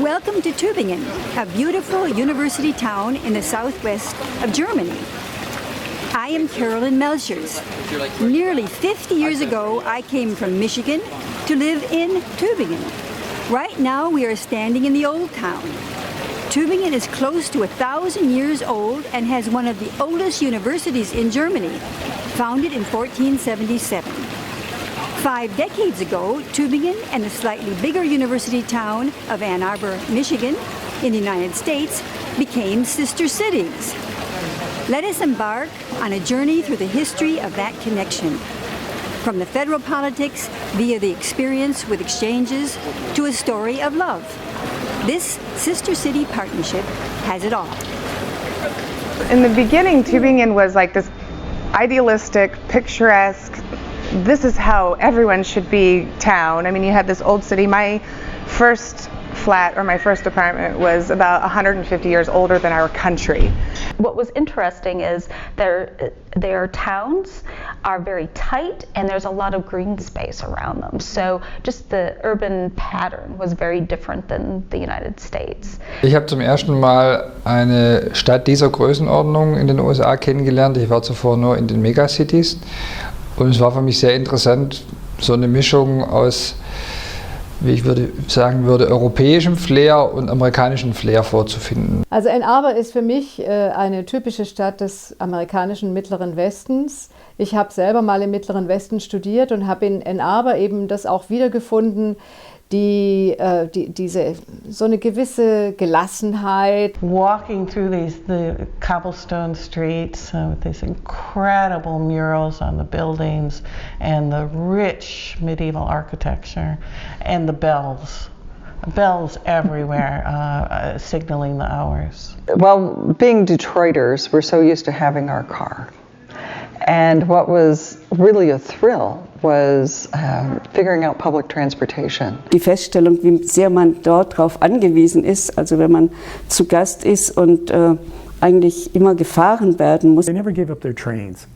Welcome to Tübingen, a beautiful university town in the southwest of Germany. I am Carolyn Melchers. Nearly 50 years ago, I came from Michigan to live in Tübingen. Right now, we are standing in the old town. Tübingen is close to 1,000 years old and has one of the oldest universities in Germany, founded in 1477. 5 decades ago, Tübingen and the slightly bigger university town of Ann Arbor, Michigan, in the United States, became sister cities. Let us embark on a journey through the history of that connection. From the federal politics, via the experience with exchanges, to a story of love. This sister city partnership has it all. In the beginning, Tübingen was like this idealistic, picturesque, this is how everyone should be town. I mean, you had this old city. My first flat or my first apartment was about 150 years older than our country. What was interesting is their towns are very tight and there's a lot of green space around them. So just the urban pattern was very different than the United States. Ich habe zum ersten Mal eine Stadt dieser Größenordnung in den USA kennengelernt. Ich war zuvor nur in den Megacities. Und es war für mich sehr interessant, so eine Mischung aus, wie ich sagen würde, europäischem Flair und amerikanischem Flair vorzufinden. Also Ann Arbor ist für mich eine typische Stadt des amerikanischen Mittleren Westens. Ich habe selber mal im Mittleren Westen studiert und habe in Ann Arbor eben das auch wiedergefunden, so eine gewisse Gelassenheit. Walking through the cobblestone streets with these incredible murals on the buildings and the rich medieval architecture and the bells everywhere signaling the hours. Well, being Detroiters, we're so used to having our car. And what was really a thrill was figuring out public transportation. Die Feststellung, wie sehr man dort drauf angewiesen ist, also wenn man zu Gast ist und eigentlich immer gefahren werden muss. They never gave up their trains,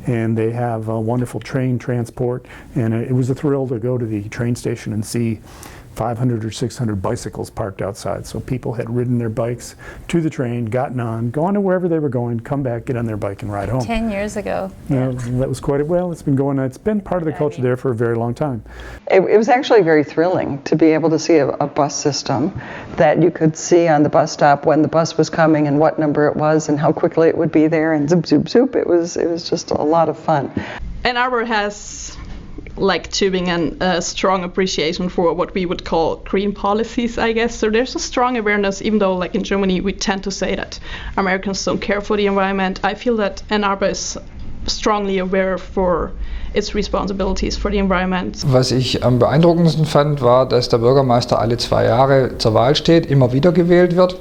and they have a wonderful train transport, and it was a thrill to go to the train station and see 500 or 600 bicycles parked outside. So people had ridden their bikes to the train, gotten on, gone to wherever they were going, come back, get on their bike and ride home. 10 years ago. Yeah, that was quite well. It's been part of the culture there for a very long time. It was actually very thrilling to be able to see a bus system that you could see on the bus stop when the bus was coming and what number it was and how quickly it would be there and zoop, zoop, zoop. It was just a lot of fun. Ann Arbor has, like Tübingen, a strong appreciation for what we would call green policies, I guess. So there's a strong awareness, even though like in Germany we tend to say that Americans don't care for the environment. I feel that Ann Arbor is strongly aware for its responsibilities for the environment. Was ich am beeindruckendsten fand, war, dass der Bürgermeister alle 2 Jahre zur Wahl steht, immer wieder gewählt wird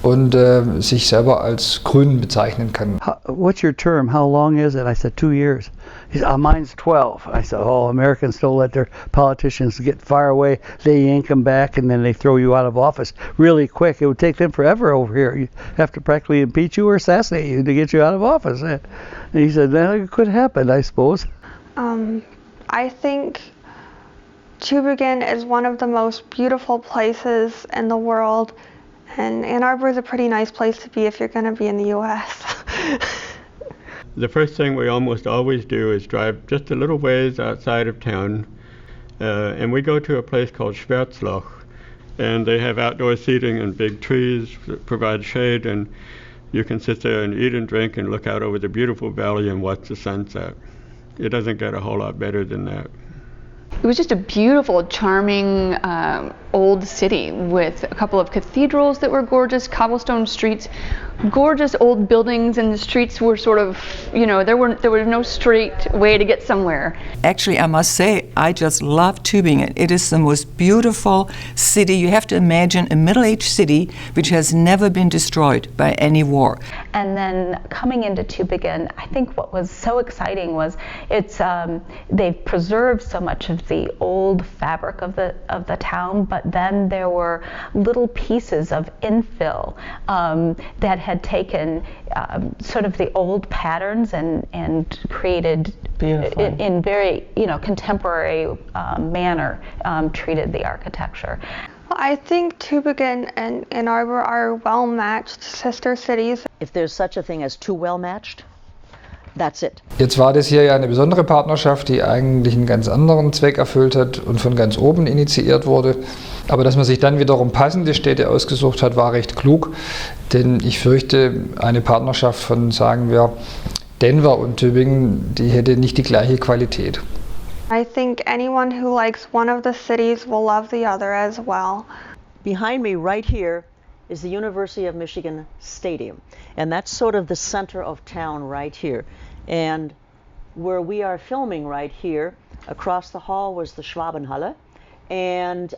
und sich selber als Grün bezeichnen kann. What's your term? How long is it? I said 2 years. He said, mine's 12. I said, oh, Americans don't let their politicians get far away. They yank them back and then they throw you out of office really quick. It would take them forever over here. You have to practically impeach you or assassinate you to get you out of office. And he said, that could happen, I suppose. I think Tübingen is one of the most beautiful places in the world. And Ann Arbor is a pretty nice place to be if you're going to be in the U.S. The first thing we almost always do is drive just a little ways outside of town, and we go to a place called Schwarzloch, and they have outdoor seating and big trees that provide shade, and you can sit there and eat and drink and look out over the beautiful valley and watch the sunset. It doesn't get a whole lot better than that. It was just a beautiful, charming, old city with a couple of cathedrals that were gorgeous, cobblestone streets, gorgeous old buildings, and the streets were sort of, there was no straight way to get somewhere. Actually, I must say, I just love Tübingen. It is the most beautiful city. You have to imagine a middle-aged city which has never been destroyed by any war. And then coming into Tübingen, I think what was so exciting was they've preserved so much of the old fabric of the town, but then there were little pieces of infill that had taken sort of the old patterns and created in very contemporary manner treated the architecture. I think Tübingen and Ann Arbor are well-matched sister cities. If there's such a thing as too well-matched, that's it. Jetzt war das hier ja eine besondere Partnerschaft, die eigentlich einen ganz anderen Zweck erfüllt hat und von ganz oben initiiert wurde. Aber dass man sich dann wiederum passende Städte ausgesucht hat, war recht klug, denn ich fürchte, eine Partnerschaft von, sagen wir, Denver und Tübingen, die hätte nicht die gleiche Qualität. I think anyone who likes one of the cities will love the other as well. Behind me right here is the University of Michigan Stadium, and that's sort of the center of town right here. And where we are filming right here, across the hall was the Schwabenhalle, and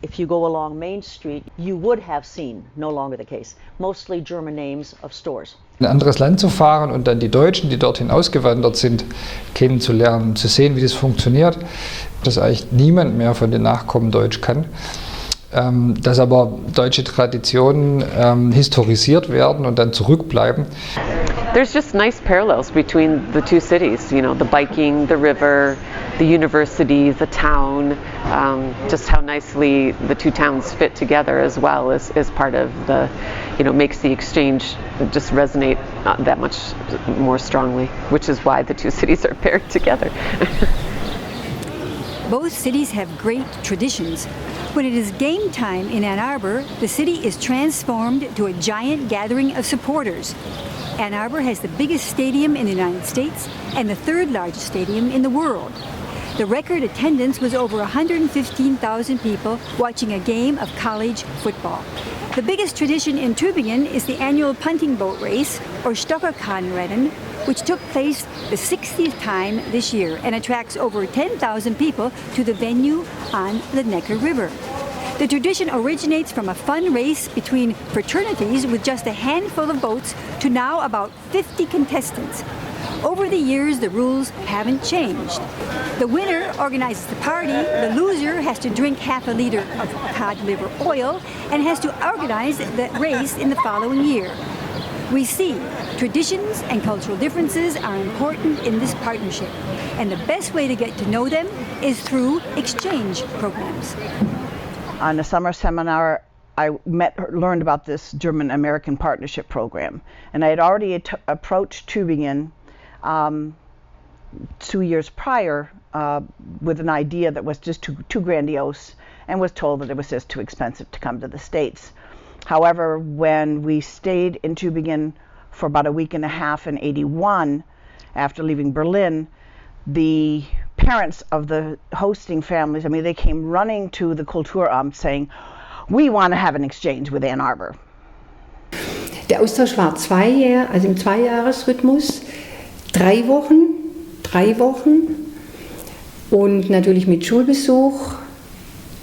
if you go along Main Street, you would have seen, no longer the case, mostly German names of stores. In ein anderes Land zu fahren und dann die Deutschen, die dorthin ausgewandert sind, kennenzulernen, zu sehen, wie das funktioniert, dass eigentlich niemand mehr von den Nachkommen Deutsch kann. Dass aber deutsche Traditionen historisiert werden und dann zurückbleiben. There's just nice parallels between the two cities, you know, the biking, the river, the university, the town, just how nicely the two towns fit together as well is part of the, you know, makes the exchange just resonate that much more strongly, which is why the two cities are paired together. Both cities have great traditions. When it is game time in Ann Arbor, the city is transformed to a giant gathering of supporters. Ann Arbor has the biggest stadium in the United States and the third largest stadium in the world. The record attendance was over 115,000 people watching a game of college football. The biggest tradition in Tübingen is the annual punting boat race, or Stockerkahnrennen, which took place the 60th time this year and attracts over 10,000 people to the venue on the Neckar River. The tradition originates from a fun race between fraternities with just a handful of boats to now about 50 contestants. Over the years, the rules haven't changed. The winner organizes the party, the loser has to drink half a liter of cod liver oil and has to organize the race in the following year. We see traditions and cultural differences are important in this partnership, and the best way to get to know them is through exchange programs. On a summer seminar, I learned about this German-American partnership program, and I had already approached Tübingen 2 years prior with an idea that was just too grandiose, and was told that it was just too expensive to come to the States. However, when we stayed in Tübingen for about a week and a half in '81, after leaving Berlin, the parents of the hosting families, I mean, they came running to the Kulturamt saying, we want to have an exchange with Ann Arbor. Der Austausch war also im Zweijahresrhythmus, 3 Wochen und natürlich mit Schulbesuch.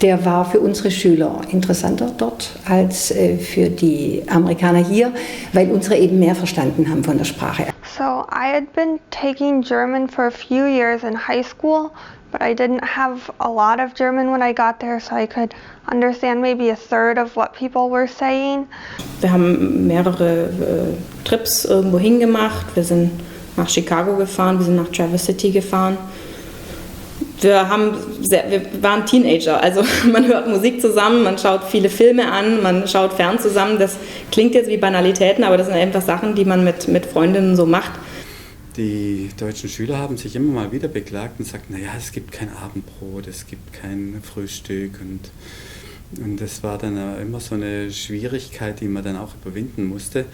Der war für unsere Schüler interessanter dort als für die Amerikaner hier, weil unsere eben mehr verstanden haben von der Sprache. So I had been taking German for a few years in high school, but I didn't have a lot of German when I got there, so I could understand maybe a third of what people were saying. Wir haben mehrere Trips irgendwo hingemacht. Wir sind nach Chicago gefahren, wir sind nach Traverse City gefahren. Wir waren Teenager, also man hört Musik zusammen, man schaut viele Filme an, man schaut fern zusammen. Das klingt jetzt wie Banalitäten, aber das sind einfach Sachen, die man mit Freundinnen so macht. Die deutschen Schüler haben sich immer mal wieder beklagt und sagt, naja, es gibt kein Abendbrot, es gibt kein Frühstück und das war dann immer so eine Schwierigkeit, die man dann auch überwinden musste.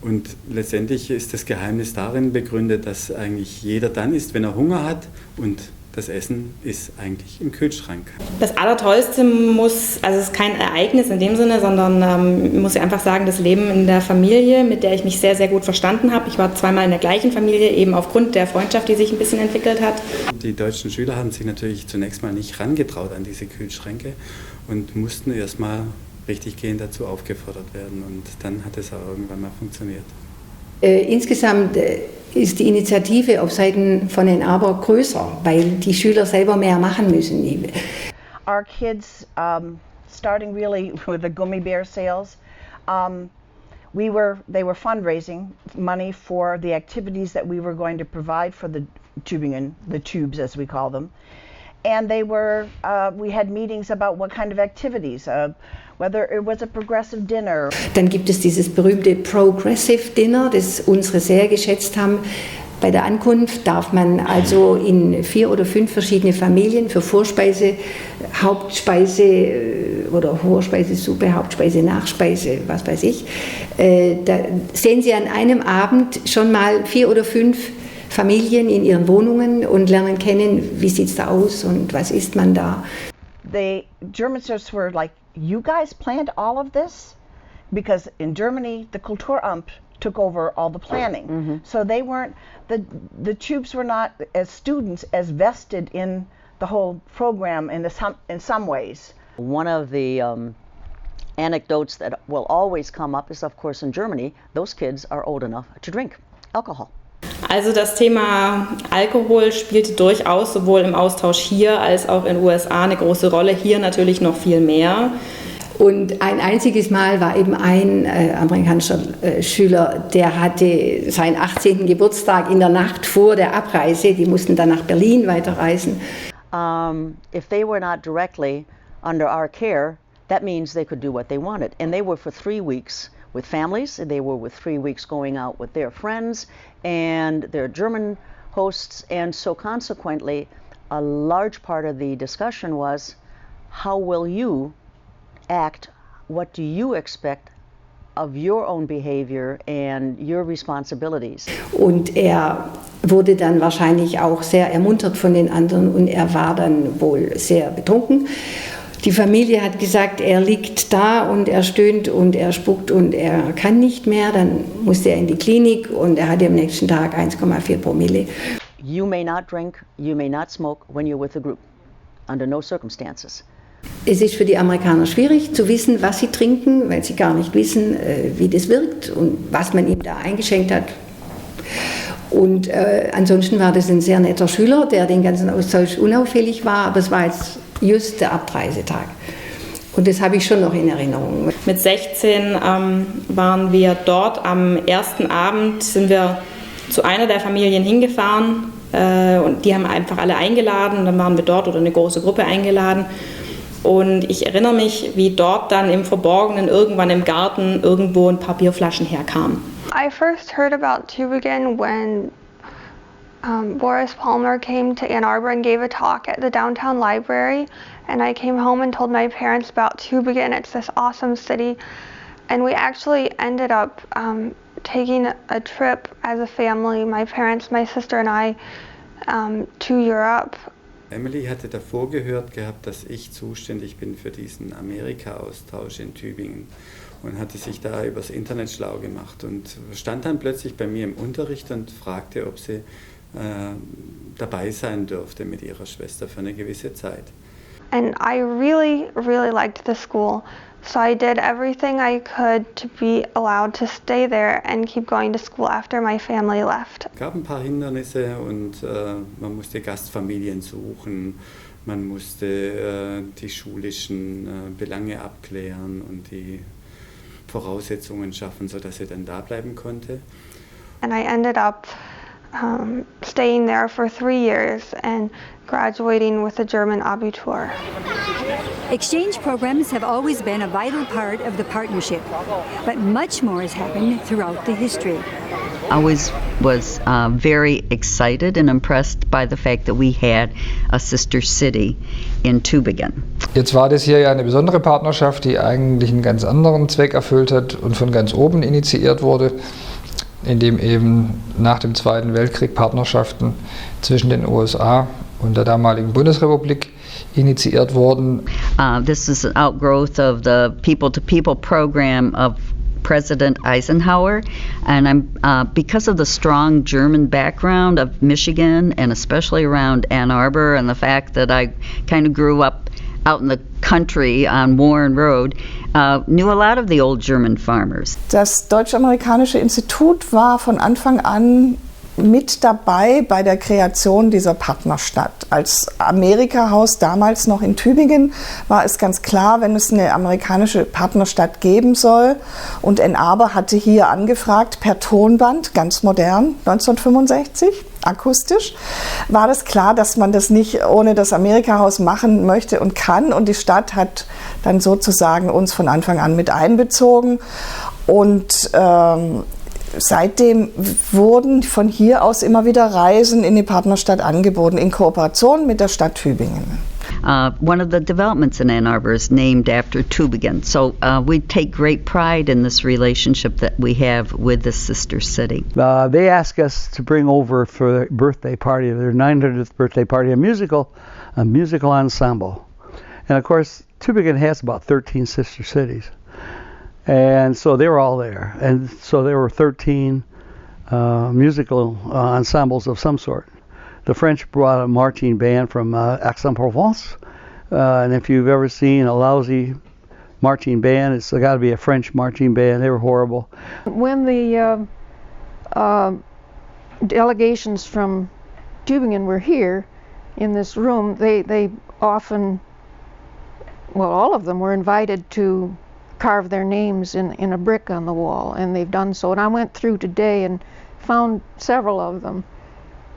Und letztendlich ist das Geheimnis darin begründet, dass eigentlich jeder dann isst, wenn er Hunger hat, und das Essen ist eigentlich im Kühlschrank. Das Allertollste es ist kein Ereignis in dem Sinne, sondern ich muss einfach sagen, das Leben in der Familie, mit der ich mich sehr, sehr gut verstanden habe. Ich war zweimal in der gleichen Familie, eben aufgrund der Freundschaft, die sich ein bisschen entwickelt hat. Die deutschen Schüler haben sich natürlich zunächst mal nicht herangetraut an diese Kühlschränke und mussten erstmal richtiggehend dazu aufgefordert werden, und dann hat es auch irgendwann mal funktioniert. Insgesamt ist die Initiative auf Seiten von Ann Arbor größer, weil die Schüler selber mehr machen müssen. Our kids, starting really with the gummy bear sales, they were fundraising money for the activities that we were going to provide for the Tübingen, the tubes as we call them. And they were, we had meetings about what kind of activities, whether it was a progressive dinner. Dann gibt es dieses berühmte Progressive Dinner, das unsere sehr geschätzt haben. Bei der Ankunft darf man also in 4 oder 5 verschiedene Familien für Vorspeise, Hauptspeise oder Vorspeisesuppe, Hauptspeise, Nachspeise, was weiß ich. Da sehen Sie an einem Abend schon mal 4 oder 5 Familien in ihren Wohnungen und lernen kennen, wie sieht es da aus und was isst man da. The Germans just were like, you guys planned all of this? Because in Germany, the Kulturamt took over all the planning. Mm-hmm. So they weren't, the Tubes were not, as students, as vested in the whole program in some ways. One of the anecdotes that will always come up is, of course, in Germany, those kids are old enough to drink alcohol. Also das Thema Alkohol spielte durchaus sowohl im Austausch hier als auch in den USA eine große Rolle, hier natürlich noch viel mehr. Und ein einziges Mal war eben ein amerikanischer Schüler, der hatte seinen 18. Geburtstag in der Nacht vor der Abreise. Die mussten dann nach Berlin weiterreisen. If they were not directly under our care, that means they could do what they wanted. And they were for 3 weeks with families. They were with 3 weeks going out with their friends and their German hosts. And so consequently, a large part of the discussion was, how will you act? What do you expect of your own behavior and your responsibilities? Und er wurde dann wahrscheinlich auch sehr ermuntert von den anderen und er war dann wohl sehr betrunken. Die Familie hat gesagt, er liegt da und er stöhnt und er spuckt und er kann nicht mehr. Dann musste er in die Klinik und er hatte am nächsten Tag 1,4 Promille. You may not drink, you may not smoke when you're with a group, under no circumstances. Es ist für die Amerikaner schwierig zu wissen, was sie trinken, weil sie gar nicht wissen, wie das wirkt und was man ihm da eingeschenkt hat. Und ansonsten war das ein sehr netter Schüler, der den ganzen Austausch unauffällig war, aber es war jetzt just der Abreisetag. Und das habe ich schon noch in Erinnerung. Mit 16 waren wir dort. Am ersten Abend sind wir zu einer der Familien hingefahren und die haben einfach alle eingeladen. Und dann waren wir dort oder eine große Gruppe eingeladen. Und ich erinnere mich, wie dort dann im Verborgenen irgendwann im Garten irgendwo ein paar Bierflaschen herkamen. I first heard about Tübingen when Boris Palmer came to Ann Arbor and gave a talk at the downtown library, and I came home and told my parents about Tübingen. It's this awesome city, and we actually ended up taking a trip as a family, my parents, my sister and I, to Europe. Emily hatte davor gehört gehabt, dass ich zuständig bin für diesen Amerika-Austausch in Tübingen und hatte sich da übers Internet schlau gemacht und stand dann plötzlich bei mir im Unterricht und fragte, ob sie dabei sein dürfte mit ihrer Schwester für eine gewisse Zeit. And I really, really liked the school, so I did everything I could to be allowed to stay there and keep going to school after my family left. Es gab ein paar Hindernisse und man musste Gastfamilien suchen, man musste die schulischen Belange abklären und die Voraussetzungen schaffen, sodass sie dann da bleiben konnte. And I ended up staying there for 3 years and graduating with a German Abitur. Exchange programs have always been a vital part of the partnership, but much more has happened throughout the history. I was very excited and impressed by the fact that we had a sister city in Tübingen. Jetzt war das hier ja eine besondere Partnerschaft, die eigentlich einen ganz anderen Zweck erfüllt hat und von ganz oben initiiert wurde, indem eben nach dem Zweiten Weltkrieg Partnerschaften zwischen den USA und der damaligen Bundesrepublik initiiert wurden. This is an outgrowth of the people-to-people program of President Eisenhower, and because of the strong German background of Michigan and especially around Ann Arbor and the fact that I kind of grew up out in the country on Warren Road, knew a lot of the old German farmers. Das Deutsch-Amerikanische Institut war von Anfang an mit dabei bei der Kreation dieser Partnerstadt. Als Amerika-Haus damals noch in Tübingen war es ganz klar, wenn es eine amerikanische Partnerstadt geben soll. Und Ann Arbor hatte hier angefragt per Tonband, ganz modern, 1965, akustisch, war das klar, dass man das nicht ohne das Amerika-Haus machen möchte und kann. Und die Stadt hat dann sozusagen uns von Anfang an mit einbezogen. Und seitdem wurden von hier aus immer wieder Reisen in die Partnerstadt angeboten, in Kooperation mit der Stadt Tübingen. One of the developments in Ann Arbor is named after Tübingen, so we take great pride in this relationship that we have with this sister city. They asked us to bring over for their birthday party, their 900th birthday party, a musical ensemble. And of course, Tübingen has about 13 sister cities. And so they were all there. And so there were 13 musical ensembles of some sort. The French brought a marching band from Aix-en-Provence. And if you've ever seen a lousy marching band, it's got to be a French marching band. They were horrible. When the delegations from Tübingen were here in this room, they often, well, all of them were invited to carve their names in a brick on the wall, and they've done so. And I went through today and found several of them,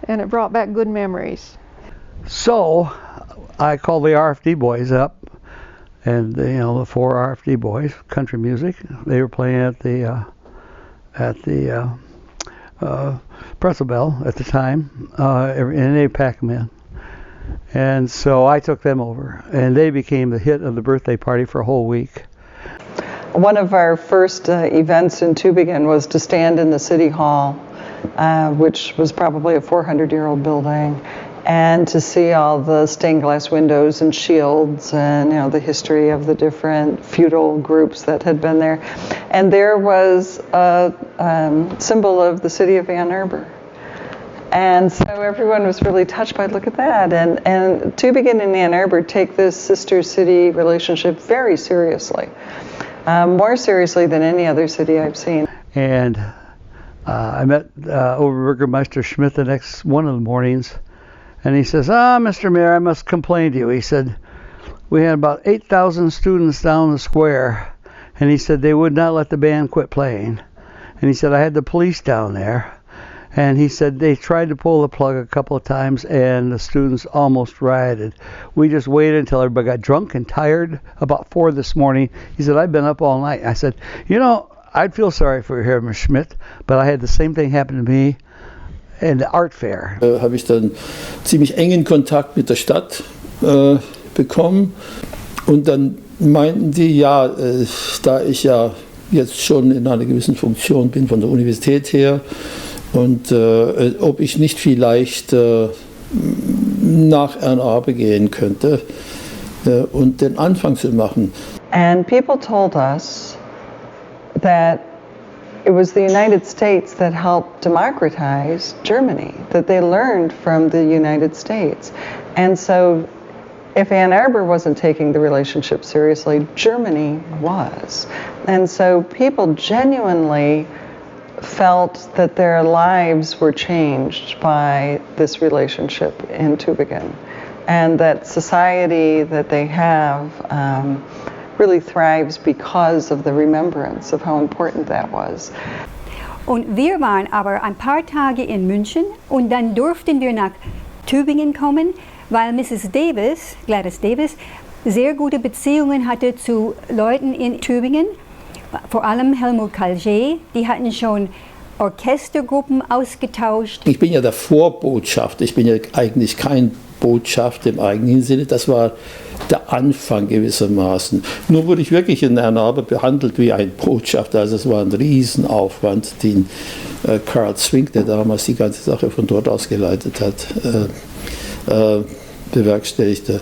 and it brought back good memories. So I called the RFD boys up, and the 4 RFD boys, country music. They were playing at the Pretzel Bell at the time, and they packed them in. And so I took them over, and they became the hit of the birthday party for a whole week. One of our first events in Tübingen was to stand in the City Hall, which was probably a 400-year-old building, and to see all the stained glass windows and shields and the history of the different feudal groups that had been there. And there was a symbol of the city of Ann Arbor. And so everyone was really touched by, look at that. And Tübingen and Ann Arbor take this sister city relationship very seriously. More seriously than any other city I've seen. And I met Oberbürgermeister Schmidt the next one of the mornings, and he says, Mr. Mayor, I must complain to you. He said, we had about 8,000 students down the square, and he said they would not let the band quit playing. And he said, I had the police down there, and he said they tried to pull the plug a couple of times, and the students almost rioted. We just waited until everybody got drunk and tired. About 4 this morning, he said, I've been up all night. I said, I'd feel sorry for you here, Ms. Schmidt, but I had the same thing happen to me in the art fair. Habe ich dann ziemlich engen Kontakt mit der Stadt bekommen, und dann meinten die, ja, da ich ja jetzt schon in einer gewissen Funktion bin von der Universität her, und ob ich nicht vielleicht nach Ann Arbor gehen könnte und den Anfang zu machen. And people told us that it was the United States that helped democratize Germany, that they learned from the United States. And so if Ann Arbor wasn't taking the relationship seriously, Germany was. And so people genuinely felt that their lives were changed by this relationship in Tübingen, and that society that they have really thrives because of the remembrance of how important that was. Und wir waren aber ein paar Tage in München, und dann durften wir nach Tübingen kommen, weil Mrs. Davis, Gladys Davis, sehr gute Beziehungen hatte zu Leuten in Tübingen. Vor allem Helmut Kalger, die hatten schon Orchestergruppen ausgetauscht. Ich bin ja der Vorbotschafter, ich bin ja eigentlich kein Botschafter im eigenen Sinne, das war der Anfang gewissermaßen. Nur wurde ich wirklich in Ann Arbor behandelt wie ein Botschafter, also es war ein Riesenaufwand, den Carl Swink, der damals die ganze Sache von dort aus geleitet hat, bewerkstelligte.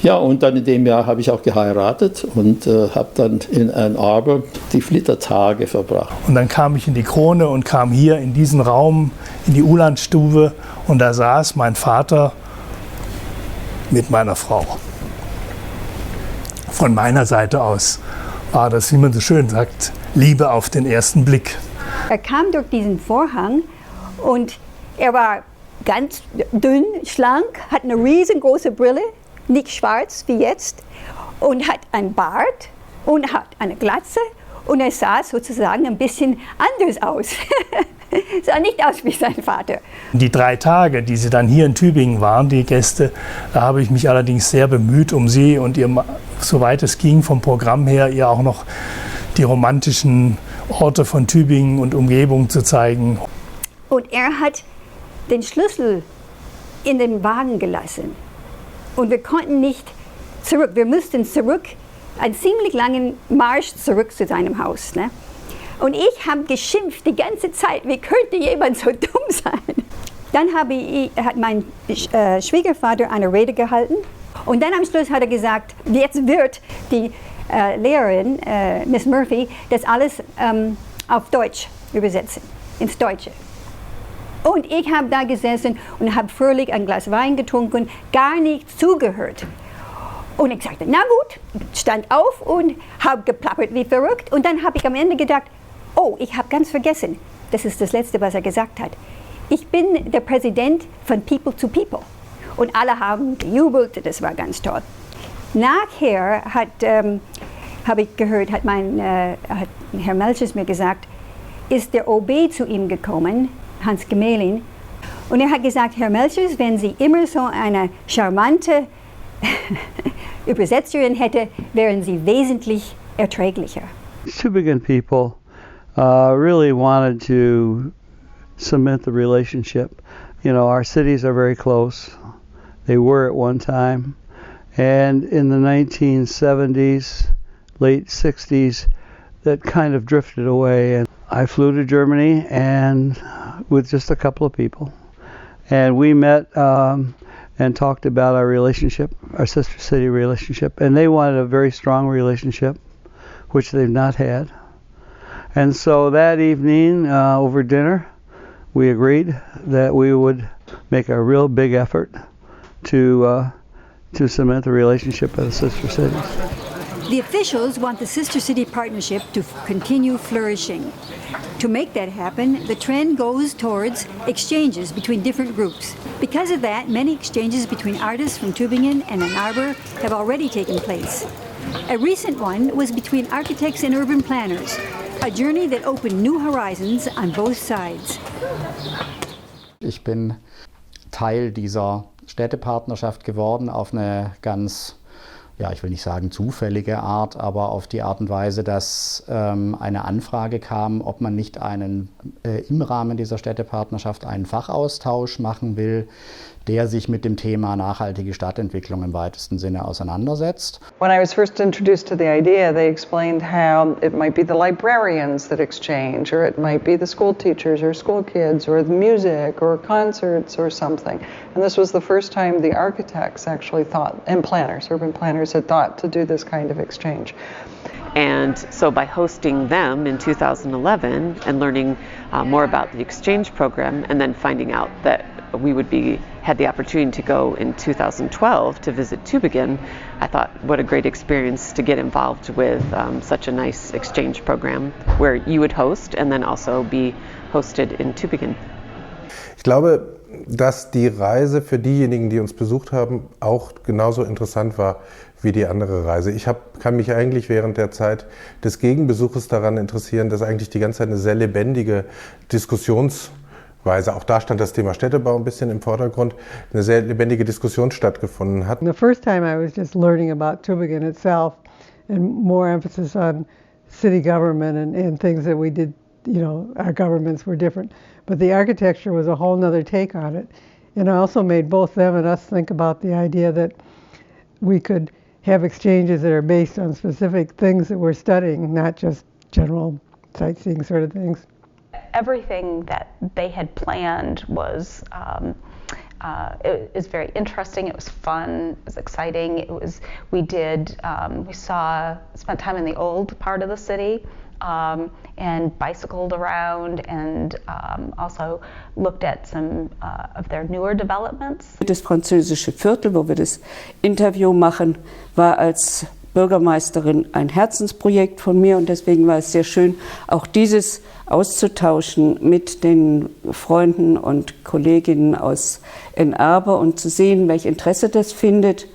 Ja, und dann in dem Jahr habe ich auch geheiratet und habe dann in Ann Arbor die Flittertage verbracht. Und dann kam ich in die Krone und kam hier in diesen Raum, in die Ulandstube, und da saß mein Vater mit meiner Frau. Von meiner Seite aus war das, wie man so schön sagt, Liebe auf den ersten Blick. Er kam durch diesen Vorhang, und Er war ganz dünn, schlank, hat eine riesengroße Brille, nicht schwarz wie jetzt, und hat einen Bart und hat eine Glatze und er sah sozusagen ein bisschen anders aus. Sah nicht aus wie sein Vater. Die 3 Tage, die sie dann hier in Tübingen waren, die Gäste, da habe ich mich allerdings sehr bemüht um sie und ihr, soweit es ging vom Programm her, ihr auch noch die romantischen Orte von Tübingen und Umgebung zu zeigen. Und er hat den Schlüssel in den Wagen gelassen. Und wir konnten nicht zurück. Wir mussten zurück, einen ziemlich langen Marsch zurück zu seinem Haus. Ne? Und ich habe geschimpft die ganze Zeit, wie könnte jemand so dumm sein? Dann hat mein Schwiegervater eine Rede gehalten. Und dann am Schluss hat er gesagt, jetzt wird die Lehrerin, Miss Murphy, das alles auf Deutsch übersetzen, ins Deutsche. Und ich habe da gesessen und habe fröhlich ein Glas Wein getrunken, gar nicht zugehört. Und ich sagte, na gut, stand auf und habe geplappert wie verrückt. Und dann habe ich am Ende gedacht, oh, ich habe ganz vergessen, das ist das Letzte, was er gesagt hat. Ich bin der Präsident von People to People. Und alle haben gejubelt, das war ganz toll. Nachher habe ich gehört, hat Herr Melchers mir gesagt, ist der OB zu ihm gekommen, Hans Gemelin, und er hat gesagt, Herr Melchers, wenn Sie immer so eine charmante Übersetzerin hätte, wären Sie wesentlich erträglicher. Tübingen people really wanted to cement the relationship. You know, our cities are very close. They were at one time. And in the 1970s, late 60s, that kind of drifted away. And I flew to Germany and with just a couple of people. And we met and talked about our relationship, our sister city relationship. And they wanted a very strong relationship, which they've not had. And so that evening, over dinner, we agreed that we would make a real big effort to cement the relationship of the sister cities. The officials want the Sister City Partnership to continue flourishing. To make that happen, the trend goes towards exchanges between different groups. Because of that, many exchanges between artists from Tübingen and Ann Arbor have already taken place. A recent one was between architects and urban planners, a journey that opened new horizons on both sides. Ich bin Teil dieser Städtepartnerschaft geworden auf eine ganz, ja, ich will nicht sagen zufällige Art, aber auf die Art und Weise, dass eine Anfrage kam, ob man nicht im Rahmen dieser Städtepartnerschaft einen Fachaustausch machen will, der sich mit dem Thema nachhaltige Stadtentwicklung im weitesten Sinne auseinandersetzt. When I was first introduced to the idea, they explained how it might be the librarians that exchange, or it might be the school teachers or school kids, or the music or concerts or something. And this was the first time the architects actually thought, and planners, urban planners had thought to do this kind of exchange. And so by hosting them in 2011 and learning more about the exchange program and then finding out that we had the opportunity to go in 2012 to visit Tübingen, I thought what a great experience to get involved with such a nice exchange program where you would host and then also be hosted in Tübingen. Ich glaube, dass die Reise für diejenigen, die uns besucht haben, auch genauso interessant war wie die andere Reise. Ich kann mich eigentlich während der Zeit des Gegenbesuches daran interessieren, dass eigentlich die ganze Zeit eine sehr lebendige Diskussionsweise, auch da stand das Thema Städtebau ein bisschen im Vordergrund, eine sehr lebendige Diskussion stattgefunden hat. The first time I was just learning about Tübingen itself and more emphasis on city government and things that we did, you know, our governments were different. But the architecture was a whole nother take on it. And I also made both them and us think about the idea that we could have exchanges that are based on specific things that we're studying, not just general sightseeing sort of things. Everything that they had planned was it was very interesting. It was fun. It was exciting. We spent time in the old part of the city and bicycled around and also looked at some of their newer developments. Das französische Viertel, wo wir das Interview machen, war als Bürgermeisterin ein Herzensprojekt von mir und deswegen war es sehr schön, auch dieses auszutauschen mit den Freunden und Kolleginnen aus Ann Arbor und zu sehen, welch Interesse das findet,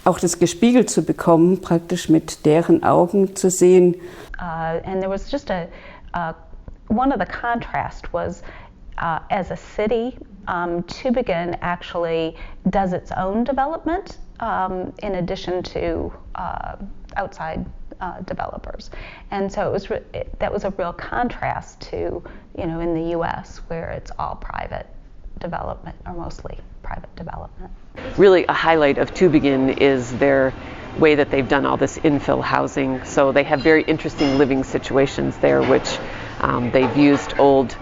auch das gespiegelt zu bekommen, praktisch mit deren Augen zu sehen. And there was just one of the contrast was as a city, Tübingen actually does its own development in addition to outside developers, and so that was a real contrast to, you know, in the U.S. where it's all private development or mostly private development. Really a highlight of Tübingen is their way that they've done all this infill housing. So they have very interesting living situations there, which they've used old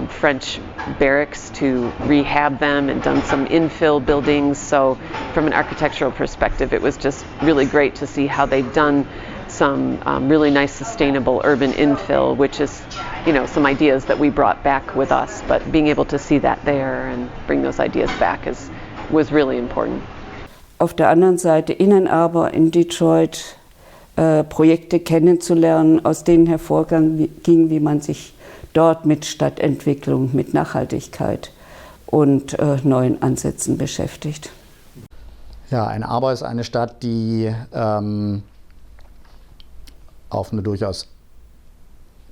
French barracks to rehab them and done some infill buildings. So from an architectural perspective, it was just really great to see how they've done some really nice sustainable urban infill, which is, you know, some ideas that we brought back with us, but being able to see that there and bring those ideas back was really important. Auf der anderen Seite in Ann Arbor, in Detroit, Projekte kennenzulernen, aus denen hervorging, wie man sich dort mit Stadtentwicklung, mit Nachhaltigkeit und neuen Ansätzen beschäftigt. Ja, Ann Arbor ist eine Stadt, die auf eine durchaus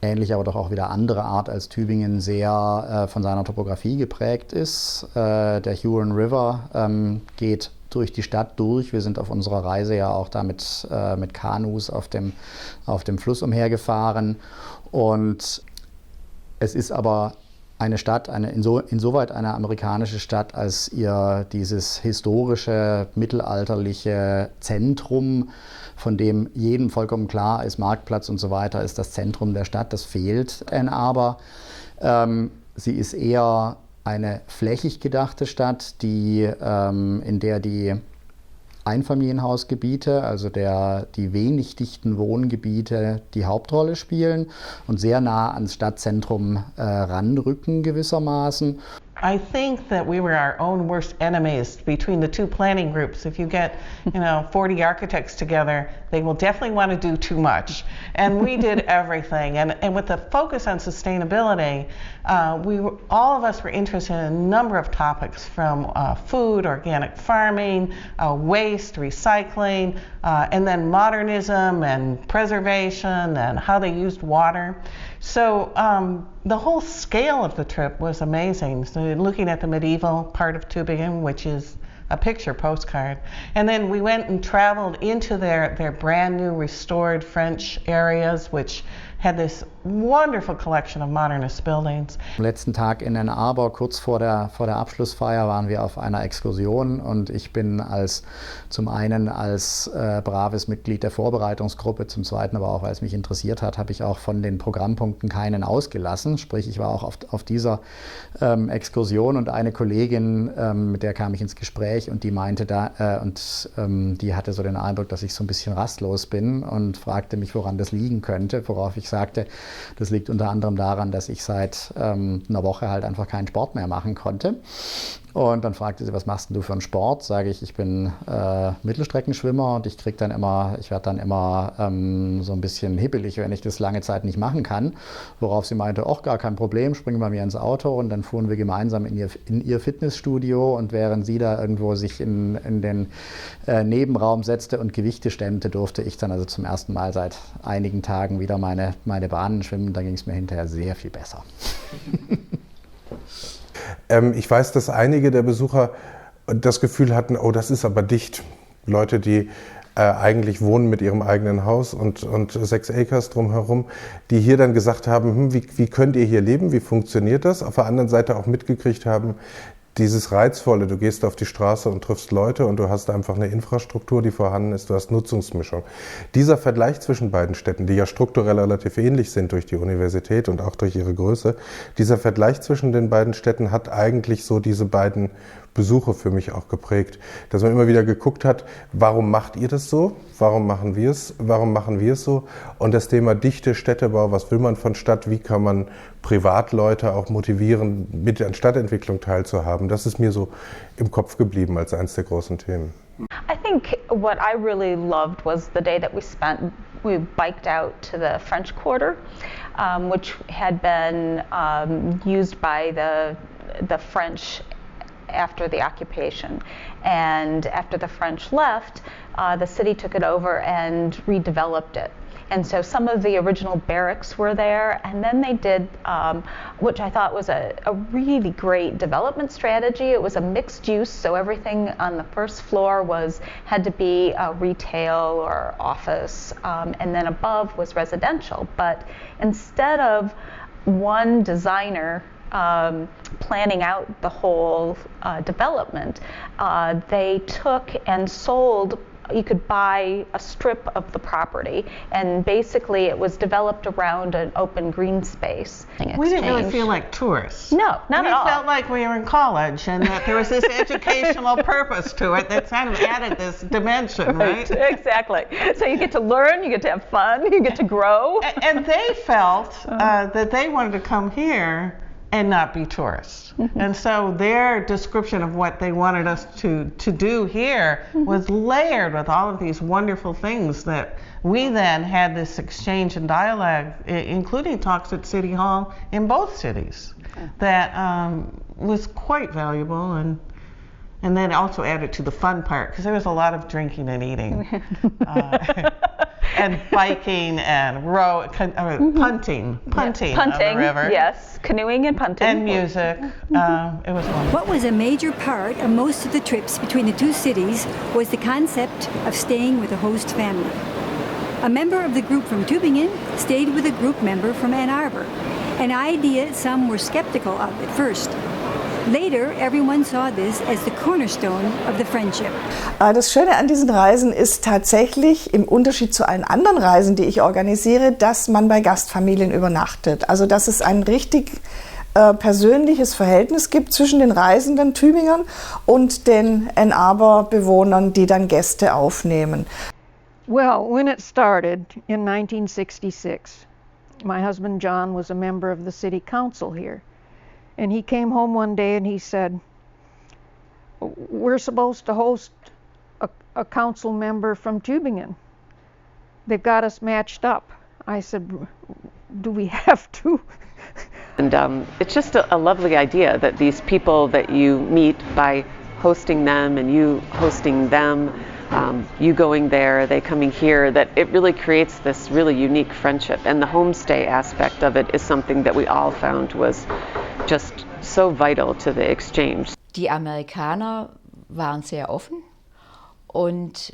ähnliche, aber doch auch wieder andere Art als Tübingen sehr von seiner Topografie geprägt ist. Der Huron River geht durch die Stadt durch. Wir sind auf unserer Reise ja auch da mit Kanus auf dem Fluss umhergefahren. Und es ist aber eine Stadt, insoweit eine amerikanische Stadt, als ihr dieses historische, mittelalterliche Zentrum, von dem jedem vollkommen klar ist, Marktplatz und so weiter, ist das Zentrum der Stadt, das fehlt Ann Arbor. Sie ist eher eine flächig gedachte Stadt, in der die Einfamilienhausgebiete, also die wenig dichten Wohngebiete, die Hauptrolle spielen und sehr nah ans Stadtzentrum ranrücken gewissermaßen. I think that we were our own worst enemies between the two planning groups. If you get, 40 architects together, they will definitely want to do too much. And we did everything. And with the focus on sustainability, all of us were interested in a number of topics, from food, organic farming, waste, recycling, and then modernism and preservation and how they used water. So the whole scale of the trip was amazing. So looking at the medieval part of Tübingen, which is a picture postcard. And then we went and traveled into their brand new restored French areas, which had this wonderful collection of modernist buildings. Am letzten Tag in Ann Arbor, kurz vor der Abschlussfeier, waren wir auf einer Exkursion und ich bin zum einen als braves Mitglied der Vorbereitungsgruppe, zum zweiten aber auch, weil es mich interessiert hat, habe ich auch von den Programmpunkten keinen ausgelassen. Sprich, ich war auch auf dieser Exkursion und eine Kollegin, mit der kam ich ins Gespräch und die meinte die hatte so den Eindruck, dass ich so ein bisschen rastlos bin und fragte mich, woran das liegen könnte, worauf ich sagte, das liegt unter anderem daran, dass ich seit einer Woche halt einfach keinen Sport mehr machen konnte. Und dann fragte sie, was machst denn du für einen Sport? Sage ich bin Mittelstreckenschwimmer und ich werde dann immer so ein bisschen hibbelig, wenn ich das lange Zeit nicht machen kann. Worauf sie meinte, gar kein Problem, springen bei mir ins Auto und dann fuhren wir gemeinsam in ihr Fitnessstudio und während sie da irgendwo sich in den Nebenraum setzte und Gewichte stemmte, durfte ich dann also zum ersten Mal seit einigen Tagen wieder meine Bahnen schwimmen. Da ging es mir hinterher sehr viel besser. Ich weiß, dass einige der Besucher das Gefühl hatten, oh, das ist aber dicht. Leute, die eigentlich wohnen mit ihrem eigenen Haus und 6 Acres drumherum, die hier dann gesagt haben, wie könnt ihr hier leben, wie funktioniert das? Auf der anderen Seite auch mitgekriegt haben, dieses Reizvolle, du gehst auf die Straße und triffst Leute und du hast einfach eine Infrastruktur, die vorhanden ist, du hast Nutzungsmischung. Dieser Vergleich zwischen beiden Städten, die ja strukturell relativ ähnlich sind durch die Universität und auch durch ihre Größe, dieser Vergleich zwischen den beiden Städten hat eigentlich so diese beiden Besuche für mich auch geprägt, dass man immer wieder geguckt hat, warum macht ihr das so, warum machen wir es so, und das Thema dichte Städtebau, was will man von Stadt, wie kann man Privatleute auch motivieren, mit an Stadtentwicklung teilzuhaben, das ist mir so im Kopf geblieben als eines der großen Themen. I think what I really loved was the day that we biked out to the French Quarter, which had been used by the French after the occupation. And after the French left, the city took it over and redeveloped it. And so some of the original barracks were there, and then they did, which I thought was a really great development strategy. It was a mixed use, so everything on the first floor had to be retail or office, and then above was residential. But instead of one designer planning out the whole development, they took and sold. You could buy a strip of the property, and basically it was developed around an open green space. We didn't really feel like tourists. No, not at all. We felt like we were in college, and that there was this educational purpose to it that kind of added this dimension, right? Exactly. So you get to learn, you get to have fun, you get to grow. And they felt that they wanted to come here and not be tourists. And so their description of what they wanted us to do here was layered with all of these wonderful things that we then had this exchange and dialogue, including talks at City Hall in both cities, that was quite valuable, and then also added to the fun part, because there was a lot of drinking and eating. And biking and punting on the river. Yes, canoeing and punting. And music. It was wonderful. What was a major part of most of the trips between the two cities was the concept of staying with a host family. A member of the group from Tübingen stayed with a group member from Ann Arbor, an idea some were skeptical of at first. Later, everyone saw this as the cornerstone of the friendship. Das Schöne an diesen Reisen ist tatsächlich, im Unterschied zu allen anderen Reisen, die ich organisiere, dass man bei Gastfamilien übernachtet. Also dass es ein richtig persönliches Verhältnis gibt zwischen den reisenden Tübingern und den Ann Arbor Bewohnern, die dann Gäste aufnehmen. Well, when it started in 1966, my husband John was a member of the city council here. And he came home one day and he said, "We're supposed to host a council member from Tübingen. They've got us matched up." I said, "Do we have to?" And it's just a lovely idea that these people that you meet by hosting them and you hosting them, you going there, they coming here, that it really creates this really unique friendship. And the homestay aspect of it is something that we all found was just so vital to the exchange. Die Amerikaner waren sehr offen, und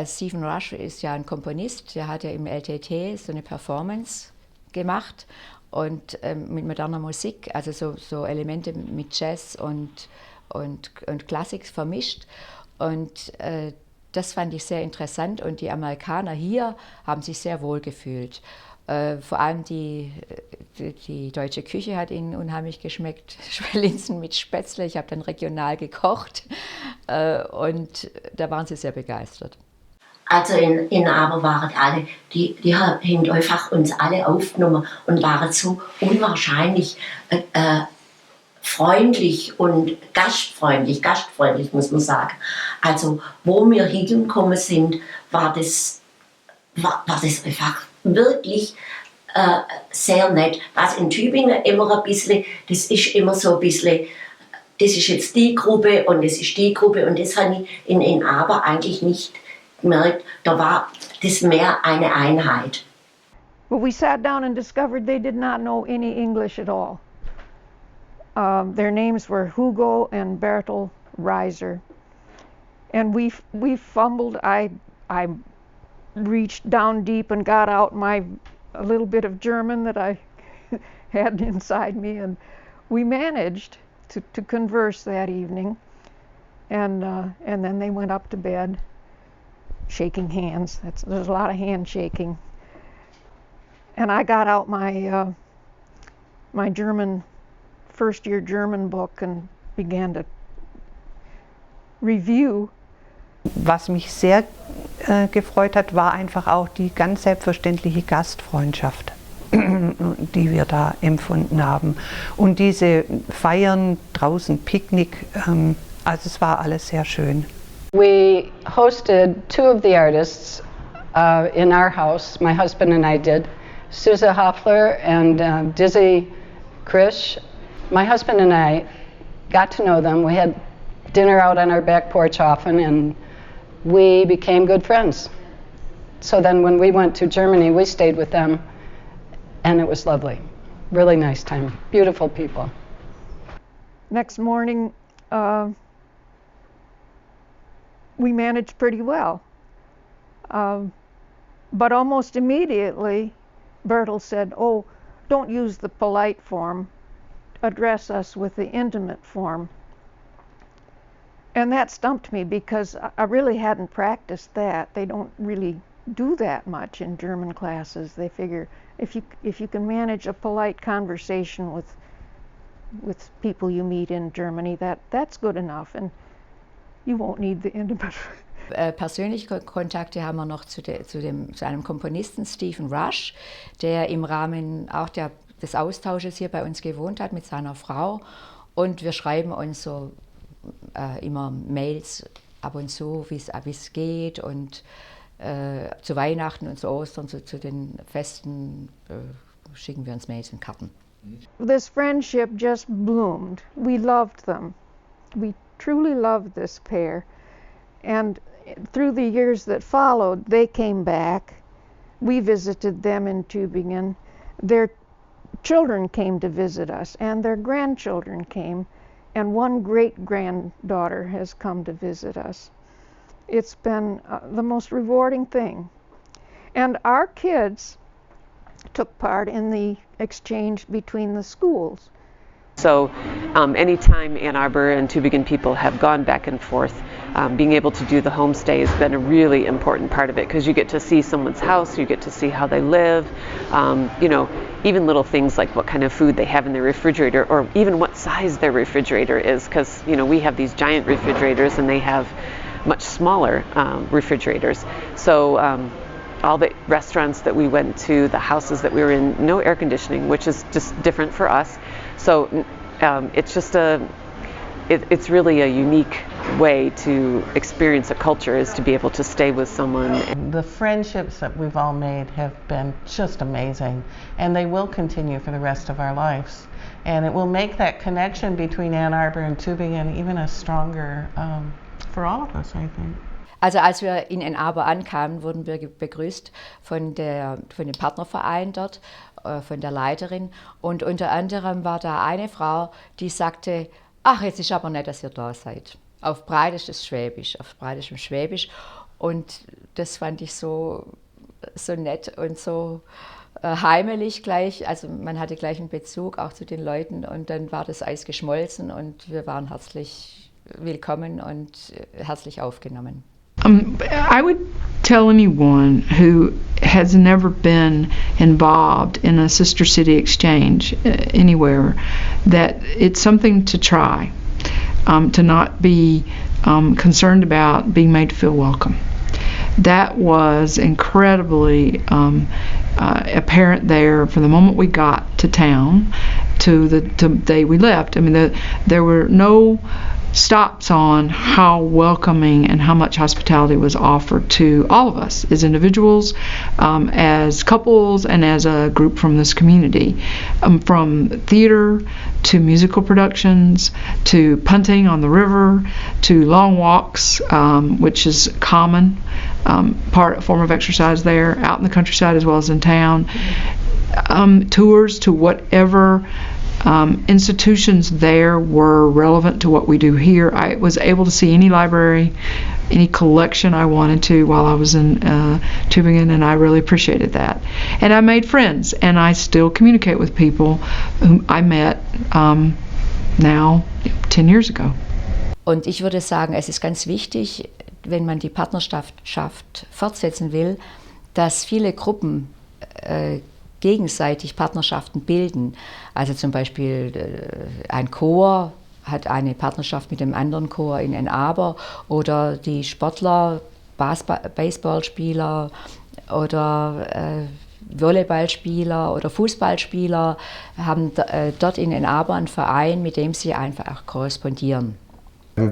Stephen Rush ist ja ein Komponist, der hat ja im LTT so eine Performance gemacht und mit moderner Musik, also so Elemente mit Jazz und Klassik vermischt, und das fand ich sehr interessant, und die Amerikaner hier haben sich sehr wohl gefühlt. Vor allem die deutsche Küche hat ihnen unheimlich geschmeckt. Linsen mit Spätzle, ich habe dann regional gekocht, und da waren sie sehr begeistert. Also in Arbor waren alle, die haben einfach uns alle aufgenommen und waren so unwahrscheinlich freundlich und gastfreundlich muss man sagen. Also wo wir hingekommen sind, war das einfach wirklich sehr nett. Was in Tübingen immer ein bisschen, das ist immer so ein bisschen, das ist jetzt die Gruppe und das ist die Gruppe, und das habe ich in Arbor eigentlich nicht gemerkt. Da war das mehr eine Einheit. Well, we sat down and discovered they did not know any English at all. Their names were Hugo and Bertel Reiser. And we fumbled. I reached down deep and got out a little bit of German that I had inside me, and we managed to converse that evening. And then they went up to bed, shaking hands. There's a lot of handshaking. And I got out my first-year German book and began to review. Was mich sehr gefreut hat, war einfach auch die ganz selbstverständliche Gastfreundschaft, die wir da empfunden haben. Und diese Feiern draußen, Picknick, also es war alles sehr schön. We hosted two of the artists in our house, my husband and I did, Suze Hoffler and Dizzy Krish. My husband and I got to know them. We had dinner out on our back porch often, and we became good friends. So then when we went to Germany, we stayed with them, and it was lovely. Really nice time. Beautiful people. Next morning, we managed pretty well. But almost immediately, Bertel said, "Oh, don't use the polite form. Address us with the intimate form." And that stumped me because I really hadn't practiced that. They don't really do that much in German classes. They figure if you can manage a polite conversation with people you meet in Germany, that's good enough, and you won't need the intimate. Persönliche Kontakte haben wir noch zu einem Komponisten, Stephen Rush, der im Rahmen auch des Austausches hier bei uns gewohnt hat mit seiner Frau. Und wir schreiben uns so immer Mails ab und zu, wie es geht. Und zu Weihnachten und zu Ostern, zu den Festen schicken wir uns Mails und Karten. This friendship just bloomed. We loved them. We truly loved this pair. And through the years that followed, they came back. We visited them in Tübingen. Their children came to visit us, and their grandchildren came, and one great-granddaughter has come to visit us. It's been the most rewarding thing. And our kids took part in the exchange between the schools. So anytime Ann Arbor and Tübingen people have gone back and forth, being able to do the homestay has been a really important part of it, because you get to see someone's house, you get to see how they live, you know, even little things like what kind of food they have in their refrigerator, or even what size their refrigerator is, because you know we have these giant refrigerators and they have much smaller refrigerators. So all the restaurants that we went to, the houses that we were in, no air conditioning, which is just different for us. So it's just it's really a unique way to experience a culture, is to be able to stay with someone. The friendships that we've all made have been just amazing, and they will continue for the rest of our lives. And it will make that connection between Ann Arbor and Tübingen even a stronger for all of us, I think. Also als wir in Ann Arbor ankamen, wurden wir begrüßt von dem Partnerverein dort, von der Leiterin. Und unter anderem war da eine Frau, die sagte, ach, jetzt ist aber nett, dass ihr da seid. Auf breitischem Schwäbisch. Und das fand ich so nett und so heimelig gleich. Also man hatte gleich einen Bezug auch zu den Leuten, und dann war das Eis geschmolzen und wir waren herzlich willkommen und herzlich aufgenommen. I would tell anyone who has never been involved in a sister city exchange anywhere that it's something to try, to not be concerned about being made to feel welcome. That was incredibly apparent there from the moment we got to town to the day we left. I mean, there were no stops on how welcoming and how much hospitality was offered to all of us as individuals, as couples, and as a group from this community. From theater to musical productions to punting on the river to long walks, which is common form of exercise there, out in the countryside as well as in town. Tours to whatever institutions there were relevant to what we do here. I was able to see any library, any collection I wanted to while I was in Tübingen, and I really appreciated that. And I made friends, and I still communicate with people whom I met now 10 years ago. Und ich würde sagen, es ist ganz wichtig, wenn man die Partnerschaft fortsetzen will, dass viele Gruppen gegenseitig Partnerschaften bilden. Also zum Beispiel ein Chor hat eine Partnerschaft mit dem anderen Chor in Ann Arbor, oder die Sportler, Baseballspieler oder Volleyballspieler oder Fußballspieler haben dort in Ann Arbor einen Verein, mit dem sie einfach auch korrespondieren.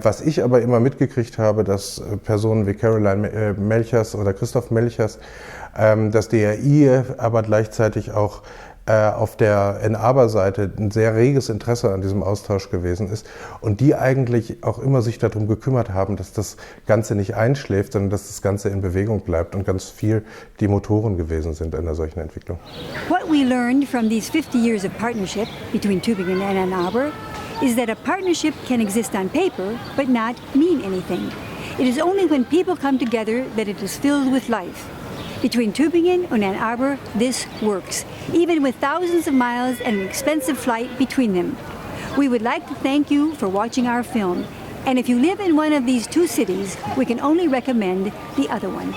Was ich aber immer mitgekriegt habe, dass Personen wie Carolyn Melchers oder Christoph Melchers, dass DRI aber gleichzeitig auch auf der Ann Arbor Seite ein sehr reges Interesse an diesem Austausch gewesen ist und die eigentlich auch immer sich darum gekümmert haben, dass das Ganze nicht einschläft, sondern dass das Ganze in Bewegung bleibt und ganz viel die Motoren gewesen sind einer solchen Entwicklung. What we learned from these 50 years of partnership between Tübingen and Ann Arbor is that a partnership can exist on paper but not mean anything. It is only when people come together that it is filled with life. Between Tübingen and Ann Arbor, this works, even with thousands of miles and an expensive flight between them. We would like to thank you for watching our film, and if you live in one of these two cities, we can only recommend the other one.